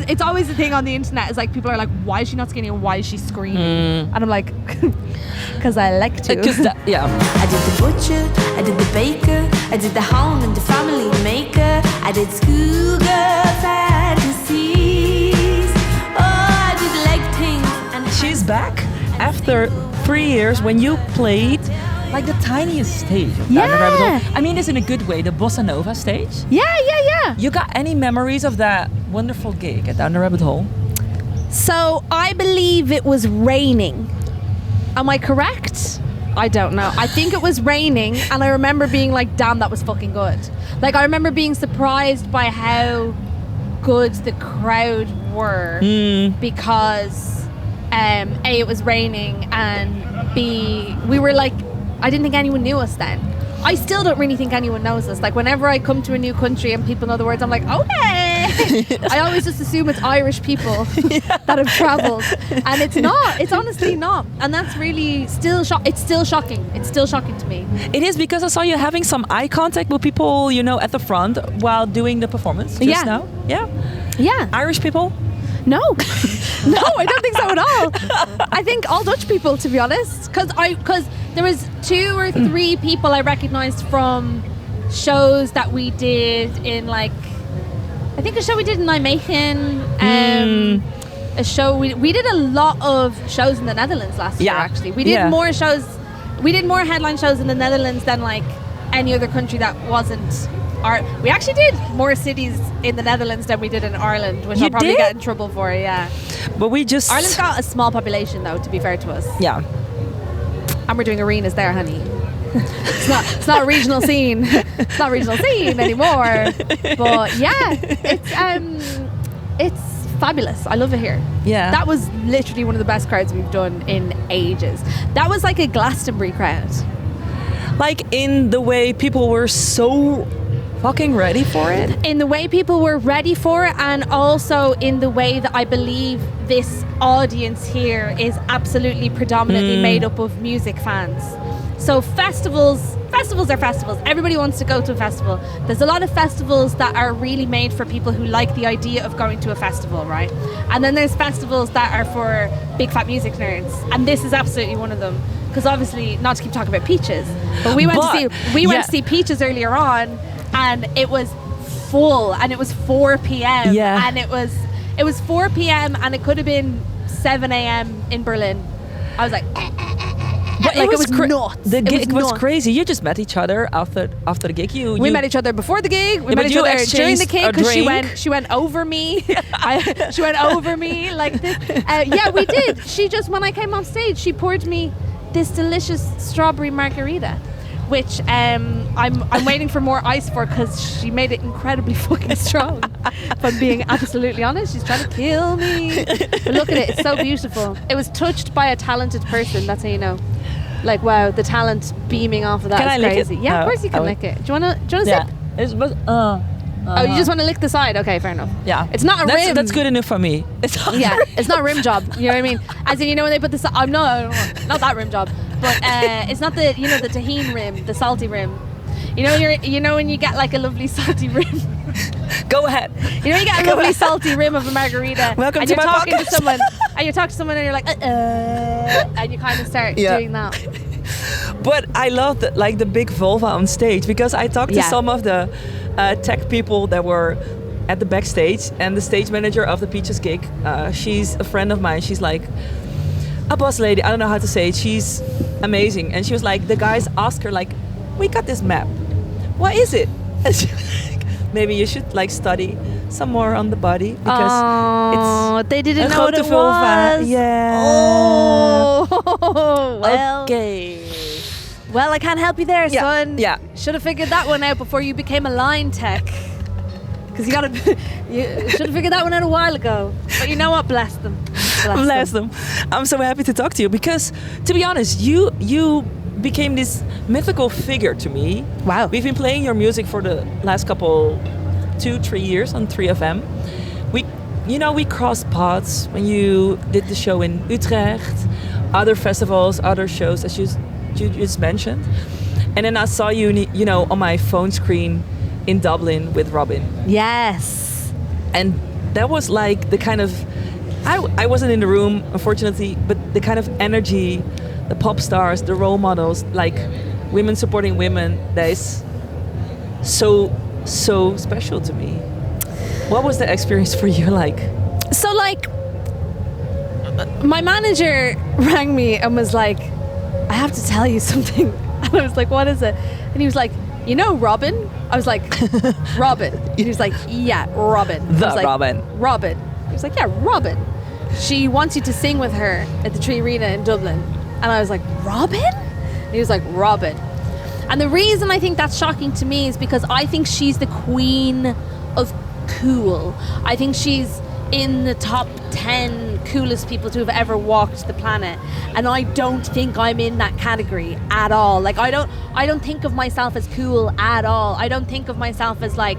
it's always the thing on the internet is like people are like, why is she not skinny and why is she screaming? And I'm like, because I like to. I did the butcher, I did the baker, I did the home and the family maker, I did schoolgirl fantasies. Oh, I did leg things. And She's back after 3 years when you played like the tiniest stage of Down the Rabbit Hole. I mean this in a good way, the Bossa Nova stage. Yeah. You got any memories of that wonderful gig at Down the Rabbit Hole? So I believe it was raining. Am I correct? I don't know. I think it was raining, and I remember being like, damn, that was fucking good. Like, I remember being surprised by how good the crowd were because A, it was raining, and B, we were like, I didn't think anyone knew us then. I still don't really think anyone knows us. Like, whenever I come to a new country and people know the words, I'm like, okay. I always just assume it's Irish people that have travelled. And it's not. It's honestly not. And that's really it's still shocking. It's still shocking to me. It is because I saw you having some eye contact with people, at the front while doing the performance just now. Yeah. Yeah. Irish people? No. No, I don't think so at all. I think all Dutch people, to be honest. Because there was 2 or 3 people I recognised from shows that we did in like, I think a show we did in Nijmegen, a show, we did a lot of shows in the Netherlands last year actually. We did more shows, we did more headline shows in the Netherlands than like any other country that wasn't we actually did more cities in the Netherlands than we did in Ireland, which I'll probably get in trouble for, But Ireland's got a small population though, to be fair to us. Yeah. And we're doing arenas there, honey. It's not a regional scene. It's not a regional scene anymore. But yeah, it's fabulous. I love it here. Yeah. That was literally one of the best crowds we've done in ages. That was like a Glastonbury crowd. Like in the way people were so fucking ready for it? In the way people were ready for it, and also in the way that I believe this audience here is absolutely predominantly made up of music fans. So festivals are festivals. Everybody wants to go to a festival. There's a lot of festivals that are really made for people who like the idea of going to a festival, right? And then there's festivals that are for big fat music nerds, and this is absolutely one of them. Because obviously, not to keep talking about Peaches, but we went to see Peaches earlier on, and it was full, and it was 4 p.m. Yeah. And it was 4 p.m. and it could have been 7 a.m. in Berlin. I was like, but like it was nuts. The gig was crazy. You just met each other after the gig. We met each other before the gig. We met each other during the gig because she went over me. She went over me like this. Yeah, we did. She just, when I came off stage, she poured me this delicious strawberry margarita, which I'm waiting for more ice for because she made it incredibly fucking strong. If I'm being absolutely honest, she's trying to kill me. But look at it, it's so beautiful. It was touched by a talented person, that's how you know. Like, wow, the talent beaming off of that is crazy. Yeah, of course you can lick it. Do you want to sip? Oh, you just want to lick the side? Okay, fair enough. Yeah. It's not a rim. That's good enough for me. It's not a rim job. You know what I mean? As in, when they put the... I'm not that rim job. But it's not the, the tahini rim, the salty rim. When you get like a lovely salty rim. Go ahead. You get a lovely salty rim of a margarita. Welcome and to you're my talking podcast. to someone, and you're talking to someone, and you're like, and you kind of start doing that. But I love the big vulva on stage, because I talked to some of the tech people that were at the backstage, and the stage manager of the Peaches gig. She's a friend of mine. She's like a boss lady. I don't know how to say it. She's amazing. And she was like, the guys asked her like, we got this map. What is it? And she was like, maybe you should study some more on the body, because they didn't know what it vulva. was. Yeah. Oh, well. Okay. Well, I can't help you there, son. Yeah. Should have figured that one out before you became a line tech. Because you should have figured that one out a while ago. But you know what? Bless them. Bless them. I'm so happy to talk to you, because, to be honest, you became this mythical figure to me. Wow. We've been playing your music for the last 2-3 years on 3FM. We crossed paths when you did the show in Utrecht, other festivals, other shows, as you just mentioned. And then I saw you, on my phone screen in Dublin with Robyn. Yes. And that was like the kind of, I wasn't in the room, unfortunately, but the kind of energy, the pop stars, the role models, like women supporting women, that is so special to me. What was the experience for you like? So like, my manager rang me and was like, I have to tell you something. And I was like, what is it? And he was like, you know Robyn? I was like, Robyn. And he was like, yeah, Robyn. The I was like, Robyn. Robyn. He was like, yeah, Robyn. She wants you to sing with her at the Tree Arena in Dublin. And I was like, Robyn? And he was like, Robyn. And the reason I think that's shocking to me is because I think she's the queen of cool. I think she's in the top 10 coolest people to have ever walked the planet, and I don't think I'm in that category at all. Like I don't think of myself as cool at all. I don't think of myself as like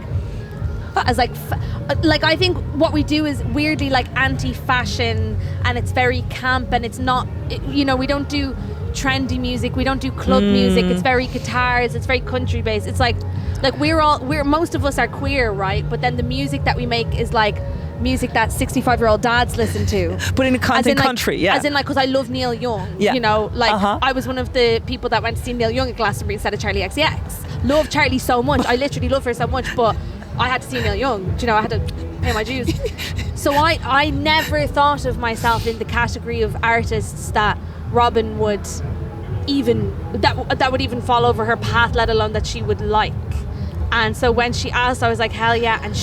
I think what we do is weirdly like anti-fashion, and it's very camp, and it's not, you know, we don't do trendy music, we don't do club music, it's very guitars, it's very country based. It's like we're most of us are queer, right? But then the music that we make is like music that 65-year-old dads listen to. But in a content country, yeah. As in, like, because I love Neil Young, yeah. You know, like, I was one of the people that went to see Neil Young at Glastonbury instead of Charlie XCX. Love Charlie so much. I literally love her so much, but I had to see Neil Young. Do you know, I had to pay my dues. So I never thought of myself in the category of artists that Robyn would even, that would even fall over her path, let alone that she would like. And so when she asked, I was like, hell yeah. And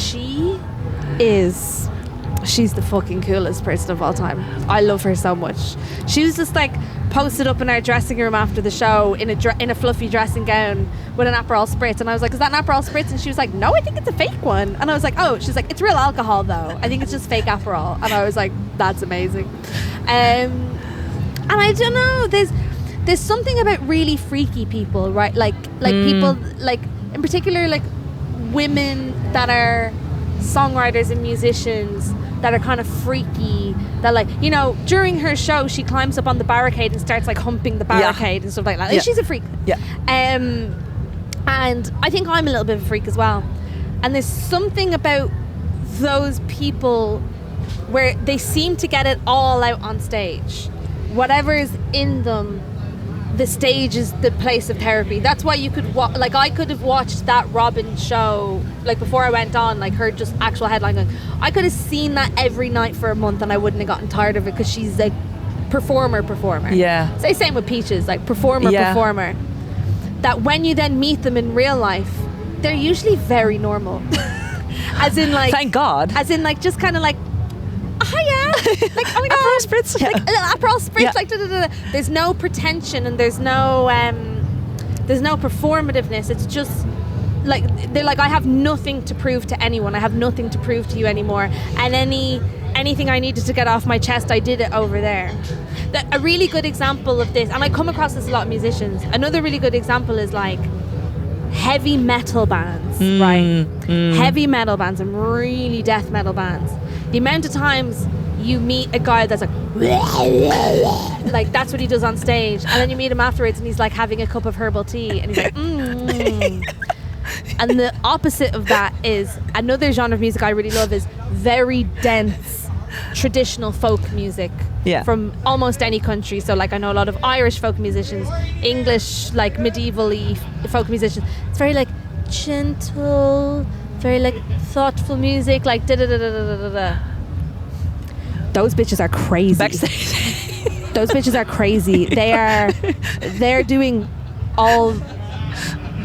she's the fucking coolest person of all time. I love her so much. She was just like posted up in our dressing room after the show in a fluffy dressing gown with an Aperol Spritz, and I was like, is that an Aperol Spritz? And she was like, no, I think it's a fake one. And I was like, oh. She's like, it's real alcohol though, I think it's just fake Aperol. And I was like, that's amazing. And I don't know, there's something about really freaky people, right? Like people, like in particular, like women that are songwriters and musicians that are kind of freaky, that, like, you know, during her show she climbs up on the barricade and starts like humping the barricade and stuff like that. Like, she's a freak. And I think I'm a little bit of a freak as well. And there's something about those people where they seem to get it all out on stage. Whatever's in them, the stage is the place of therapy. That's why you could like, I could have watched that Robyn show, like, before I went on, like her just actual headline going, I could have seen that every night for a month and I wouldn't have gotten tired of it, because she's a performer. Yeah. So same with Peaches, like performer. That when you then meet them in real life, they're usually very normal. As in, like, thank God. As in, like, just kind of like, hiya, like, oh my God, Aperol Spritz, like a little Aperol Spritz, like, da-da-da-da. There's no pretension and there's no performativeness. It's just like, they're like, I have nothing to prove to anyone. I have nothing to prove to you anymore. And anything I needed to get off my chest, I did it over there. A really good example of this, and I come across this a lot of musicians. Another really good example is like heavy metal bands, right? Heavy metal bands and really death metal bands. The amount of times you meet a guy that's like that's what he does on stage, and then you meet him afterwards and he's like having a cup of herbal tea and he's like, And the opposite of that is another genre of music I really love is very dense traditional folk music from almost any country. So, like, I know a lot of Irish folk musicians, English, like, medieval-y folk musicians. It's very, like, gentle, very, like, thoughtful music, like, da-da-da-da-da-da-da. Those bitches are crazy. Backstage. Those bitches are crazy. They're doing all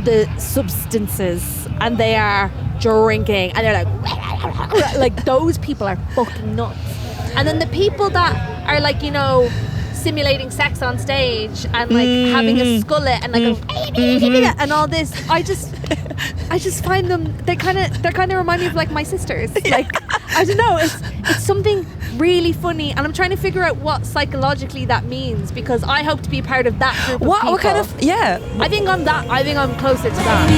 the substances, and they are drinking, and they're like those people are fucking nuts. And then the people that are, like, you know, simulating sex on stage and like having a skullet and like and all this, I just find them, they kind of remind me of, like, my sisters. Like, I don't know, it's something really funny, and I'm trying to figure out what psychologically that means, because I hope to be a part of that group of people. What kind of, I think I'm closer to that.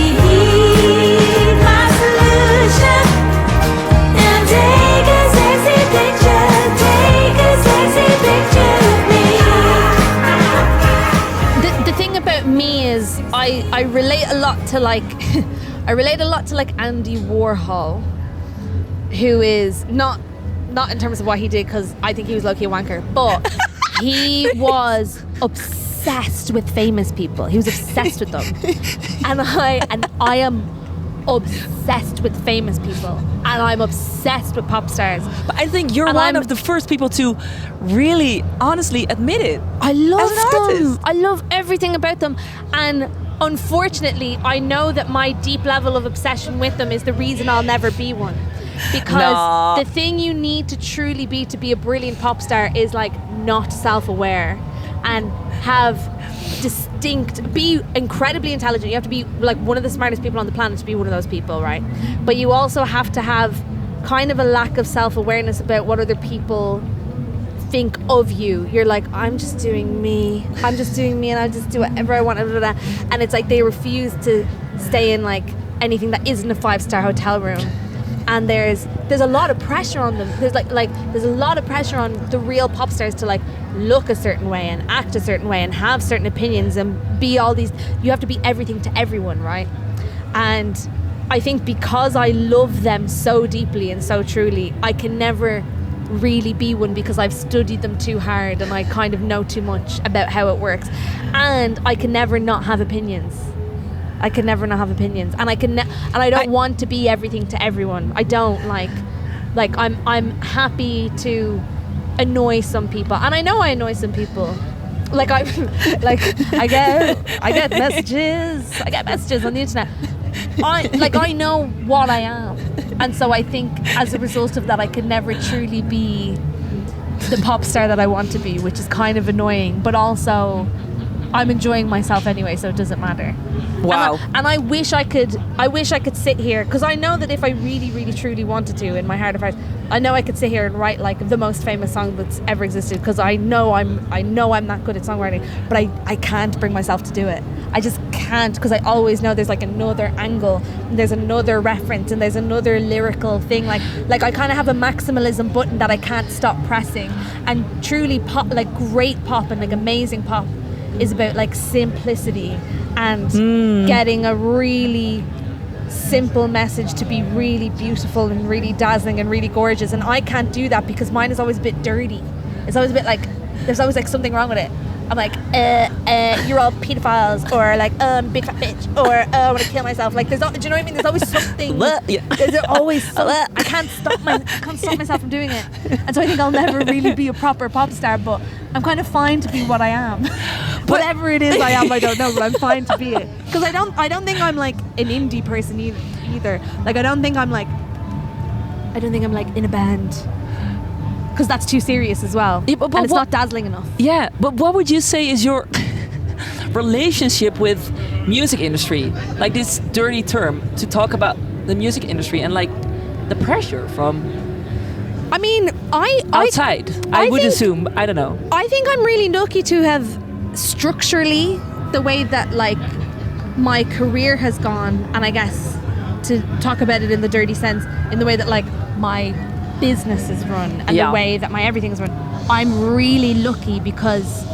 My solution, and take a sexy picture, of me. The thing about me is I relate a lot to, like I relate a lot to, like, Andy Warhol, who is not in terms of what he did, because I think he was low-key a wanker, but he was obsessed with famous people. He was obsessed with them. And I am obsessed with famous people, and I'm obsessed with pop stars. But I think you're one of the first people to really honestly admit it. I love as an them. artist. I love everything about them, and unfortunately I know that my deep level of obsession with them is the reason I'll never be one, because the thing you need to truly be to be a brilliant pop star is like not self-aware and have be incredibly intelligent. You have to be like one of the smartest people on the planet to be one of those people, right? But you also have to have kind of a lack of self-awareness about what other people think of you. You're like, I'm just doing me, and I just do whatever I want, and it's like they refuse to stay in like anything that isn't a 5-star hotel room. And there's a lot of pressure on them. There's there's a lot of pressure on the real pop stars to like look a certain way and act a certain way and have certain opinions and be all these. You have to be everything to everyone, right? And I think because I love them so deeply and so truly, I can never really be one, because I've studied them too hard and I kind of know too much about how it works. And I can never not have opinions. And I don't want to be everything to everyone. I don't like I'm happy to annoy some people, and I know I annoy some people. Like I get messages on the internet. I know what I am, and so I think as a result of that, I can never truly be the pop star that I want to be, which is kind of annoying, but also I'm enjoying myself anyway, so it doesn't matter. Wow. And I wish I could sit here, because I know that if I really, really, truly wanted to, in my heart of hearts, I know I could sit here and write like the most famous song that's ever existed, because I know I'm that good at songwriting, but I can't bring myself to do it. I just can't, because I always know there's like another angle, and there's another reference, and there's another lyrical thing. Like I kind of have a maximalism button that I can't stop pressing. And truly pop, like great pop and like amazing pop, is about like simplicity and getting a really simple message to be really beautiful and really dazzling and really gorgeous. And I can't do that, because mine is always a bit dirty. It's always a bit like there's always like something wrong with it. I'm like, you're all pedophiles, or like, big fat bitch, or I want to kill myself. Like, do you know what I mean? There's always something. There's always something. I can't stop myself from doing it. And so I think I'll never really be a proper pop star, but I'm kind of fine to be what I am. Whatever it is I am, I don't know, but I'm fine to be it. Because I don't think I'm like an indie person either. Like, I don't think I'm like in a band, because that's too serious as well. Yeah, and it's not dazzling enough. Yeah, but what would you say is your relationship with music industry? Like this dirty term to talk about the music industry and like the pressure from outside. I would assume. I don't know. I think I'm really lucky to have structurally the way that like my career has gone, and I guess to talk about it in the dirty sense, in the way that like my business is run and the way that my everything is run. I'm really lucky because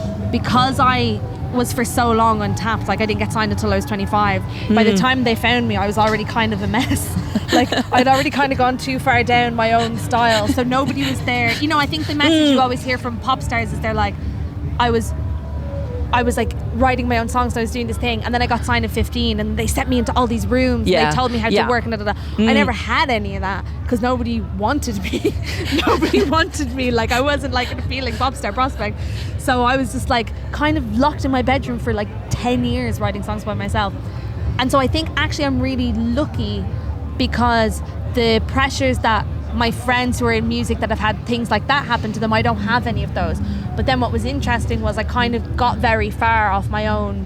I was for so long untapped. Like, I didn't get signed until I was 25. By the time they found me, I was already kind of a mess. Like, I'd already kind of gone too far down my own style, so nobody was there. You know, I think the message you always hear from pop stars is they're like, I was like writing my own songs, and I was doing this thing, and then I got signed at 15, and they set me into all these rooms, and they told me how to work, and I never had any of that, because nobody wanted me. Nobody wanted me. Like, I wasn't like an appealing pop star prospect. So I was just like kind of locked in my bedroom for like 10 years writing songs by myself. And so I think actually I'm really lucky, because the pressures that my friends who are in music that have had things like that happen to them, I don't have any of those. But then what was interesting was I kind of got very far off my own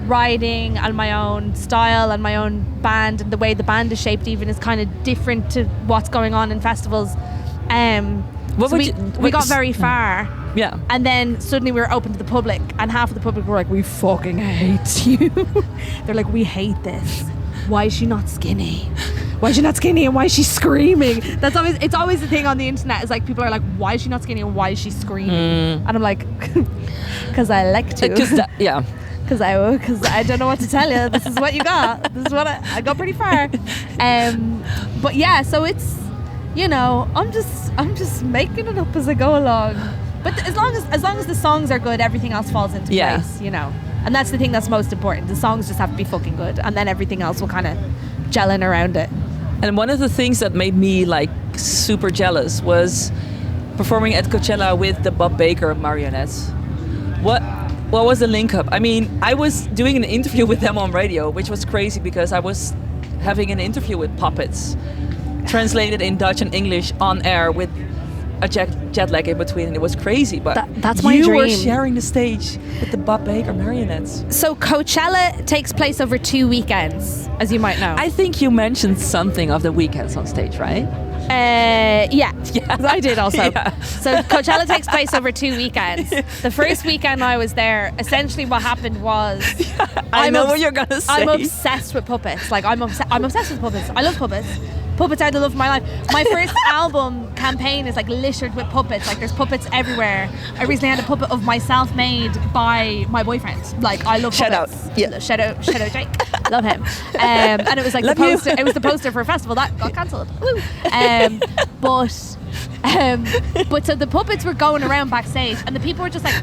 writing and my own style and my own band, and the way the band is shaped even is kind of different to what's going on in festivals. We got very far. Yeah. And then suddenly we were open to the public, and half of the public were like, we fucking hate you. They're like, we hate this. Why is she not skinny? Why is she not skinny, and why is she screaming? It's always the thing on the internet. It's like, people are like, why is she not skinny, and why is she screaming? And I'm like, because I like to. Because I don't know what to tell you. This is what you got. This is what I got pretty far. But yeah, so it's you know, I'm just making it up as I go along. But as long as the songs are good, everything else falls into place, you know. And that's the thing that's most important. The songs just have to be fucking good, and then everything else will kind of gel in around it. And one of the things that made me like super jealous was performing at Coachella with the Bob Baker Marionettes. What was the link up? I mean, I was doing an interview with them on radio, which was crazy because I was having an interview with puppets, translated in Dutch and English on air with a jet lag in between, and it was crazy. But that's my dream. You were sharing the stage with the Bob Baker Marionettes. So Coachella takes place over 2 weekends, as you might know. I think you mentioned something of the weekends on stage, right? Yeah, I did also. Yeah. So Coachella takes place over 2 weekends. The first weekend I was there, essentially what happened was... I know what you're going to say. I'm obsessed with puppets. Like, I'm obsessed with puppets. I love puppets. Puppets are the love of my life. My first album campaign is like littered with puppets. Like, there's puppets everywhere. I recently had a puppet of myself made by my boyfriend. Like, I love puppets. Shout out Drake. Love him. And it was like the poster. It was the poster for a festival that got cancelled. Woo. But so the puppets were going around backstage, and the people were just like,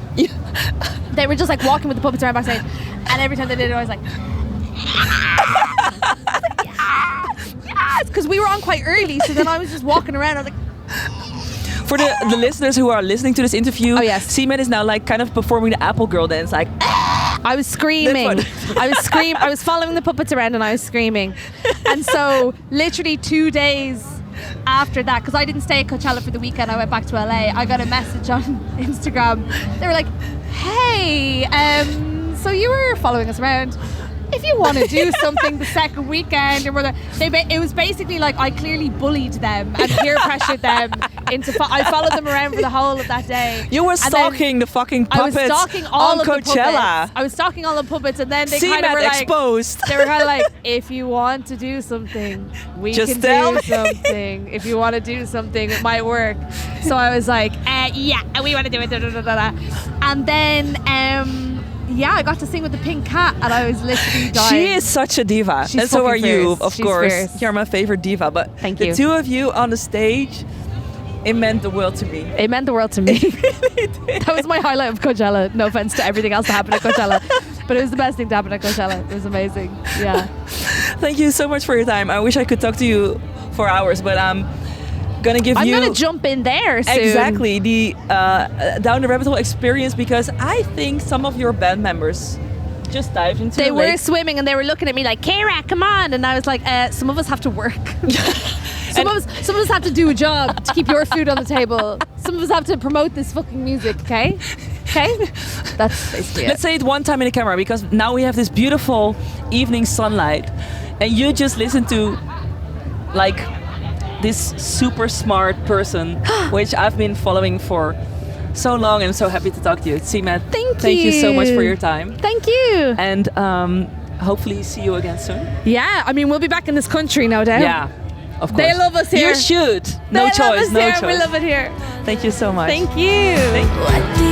they were just like walking with the puppets around backstage, and every time they did it, I was like. Because we were on quite early, so then I was just walking around. I was like, for the listeners who are listening to this interview, CMAT is now like kind of performing the Apple Girl dance, like. I was screaming. I was following the puppets around, and I was screaming. And so, literally 2 days after that, because I didn't stay at Coachella for the weekend, I went back to LA. I got a message on Instagram. They were like, "Hey, so you were following us around. If you want to do something the second weekend," or whether it was basically like I clearly bullied them and peer pressured them into. I followed them around for the whole of that day. You were stalking the fucking puppets. I was stalking all on of Coachella. The puppets. I was stalking all the puppets, and then they kind of were like, exposed. They were kind of like, "If you want to do something, we just can tell do me. something. If you want to do something, it might work." So I was like, "Yeah, we want to do it." And then. Yeah, I got to sing with the pink cat, and I was literally dying. She is such a diva, and so are you, of course. Fierce. You're my favorite diva, but Thank you. The two of you on the stage, it meant the world to me. It meant the world to me. It really did. That was my highlight of Coachella. No offense to everything else that happened at Coachella, but it was the best thing to happen at Coachella. It was amazing. Yeah. Thank you so much for your time. I wish I could talk to you for hours, but I'm gonna jump in there soon. Exactly, the down the rabbit hole experience, because I think some of your band members just dived into They the were lake. swimming, and they were looking at me like, "Kara, come on!" And I was like, "Some of us have to work. some of us have to do a job to keep your food on the table. Some of us have to promote this fucking music, okay? Okay, that's basically it." Let's say it one time in the camera, because now we have this beautiful evening sunlight, and you just listen to like this super smart person, which I've been following for so long, and I'm so happy to talk to you. CMAT, thank you so much for your time. Thank you. And hopefully see you again soon. Yeah, I mean, we'll be back in this country, no doubt. Yeah, of course. They love us here. You should. No choice. No choice. We love it here. Thank you so much. Thank you. Thank you. What do